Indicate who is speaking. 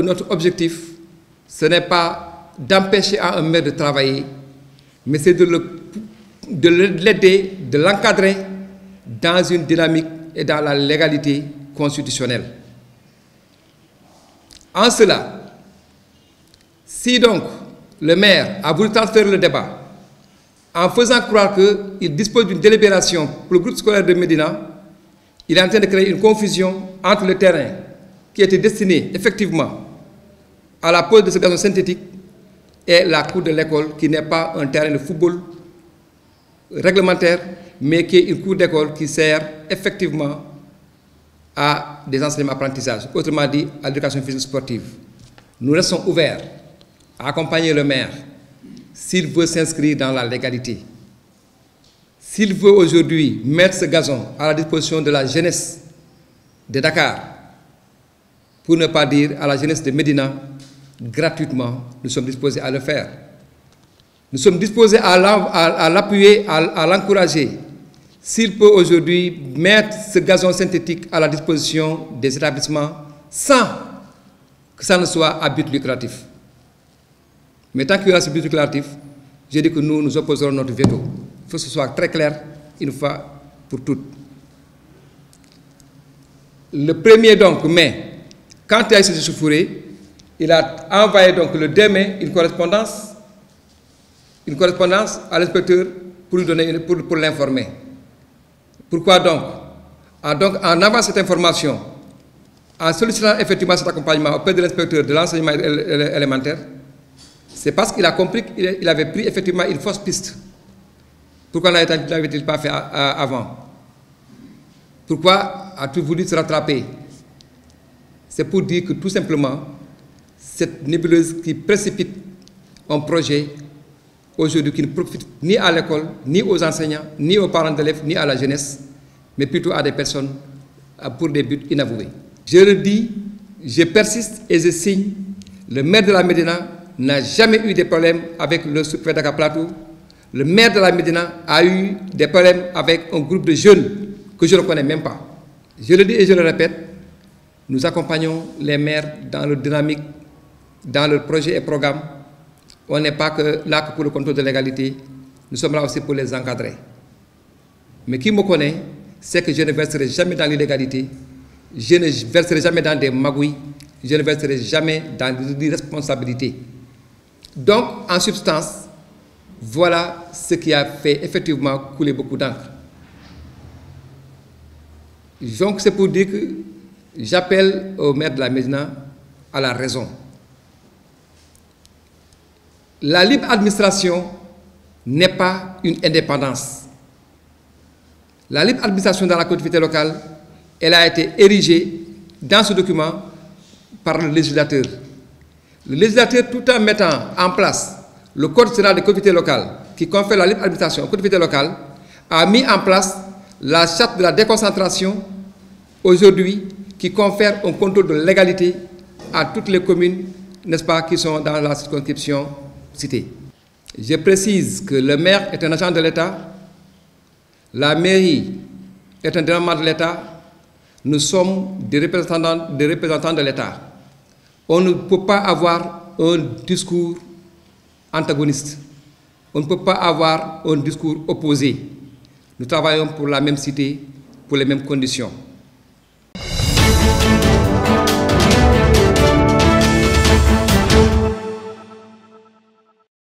Speaker 1: notre objectif, ce n'est pas d'empêcher un maire de travailler, mais c'est de l'aider, de l'encadrer dans une dynamique et dans la légalité constitutionnelle. En cela, si donc le maire a voulu transférer le débat en faisant croire qu'il dispose d'une délibération pour le groupe scolaire de Médina, il est en train de créer une confusion entre le terrain qui était destiné effectivement à la pose de ce gazon synthétique et la cour de l'école qui n'est pas un terrain de football réglementaire, mais qui est une cour d'école qui sert effectivement à des enseignements apprentissages, autrement dit à l'éducation physique sportive. Nous restons ouverts à accompagner le maire s'il veut s'inscrire dans la légalité. S'il veut aujourd'hui mettre ce gazon à la disposition de la jeunesse de Dakar, pour ne pas dire à la jeunesse de Médina, gratuitement, nous sommes disposés à le faire. Nous sommes disposés à l'appuyer, à l'encourager. S'il peut aujourd'hui mettre ce gazon synthétique à la disposition des établissements sans que ça ne soit à but lucratif. Mais tant qu'il y aura ce but lucratif, je dis que nous opposerons notre veto. Il faut que ce soit très clair, une fois pour toutes. Le 1er donc mai, quand il a essayé de se fourrer, il a envoyé donc le 2 mai une correspondance à l'inspecteur pour lui donner, pour l'informer. Pourquoi donc? Donc, en avant cette information, en sollicitant effectivement cet accompagnement auprès de l'inspecteur de l'enseignement élémentaire, c'est parce qu'il a compris qu'il avait pris effectivement une fausse piste. Pourquoi n'avait-il pas fait avant? Pourquoi a-t-il voulu se rattraper? C'est pour dire que tout simplement, cette nébuleuse qui précipite un projet aujourd'hui qui ne profite ni à l'école, ni aux enseignants, ni aux parents d'élèves, ni à la jeunesse, mais plutôt à des personnes pour des buts inavoués. Je le dis, je persiste et je signe, le maire de la Médina n'a jamais eu de problème avec le sous-préfet de Dakar Plateau. Le maire de la Médina a eu des problèmes avec un groupe de jeunes que je ne connais même pas. Je le dis et je le répète, nous accompagnons les maires dans leur dynamique, dans leurs projets et programmes. On n'est pas là que pour le contrôle de l'égalité, nous sommes là aussi pour les encadrer. Mais qui me connaît, c'est que je ne verserai jamais dans l'illégalité, je ne verserai jamais dans des magouilles, je ne verserai jamais dans l'irresponsabilité. Donc, en substance, voilà ce qui a fait effectivement couler beaucoup d'encre. Donc, c'est pour dire que j'appelle au maire de la Médina à la raison. La libre administration n'est pas une indépendance. La libre administration dans la collectivité locale, elle a été érigée dans ce document par le législateur. Le législateur, tout en mettant en place le Code général des collectivités locales qui confère la libre administration aux collectivités locales, a mis en place la charte de la déconcentration aujourd'hui qui confère un contrôle de légalité à toutes les communes, n'est-ce pas, qui sont dans la circonscription citée. Je précise que le maire est un agent de l'État, la mairie est un département de l'État, nous sommes des représentants de l'État. On ne peut pas avoir un discours antagoniste, on ne peut pas avoir un discours opposé. Nous travaillons pour la même cité, pour les mêmes conditions.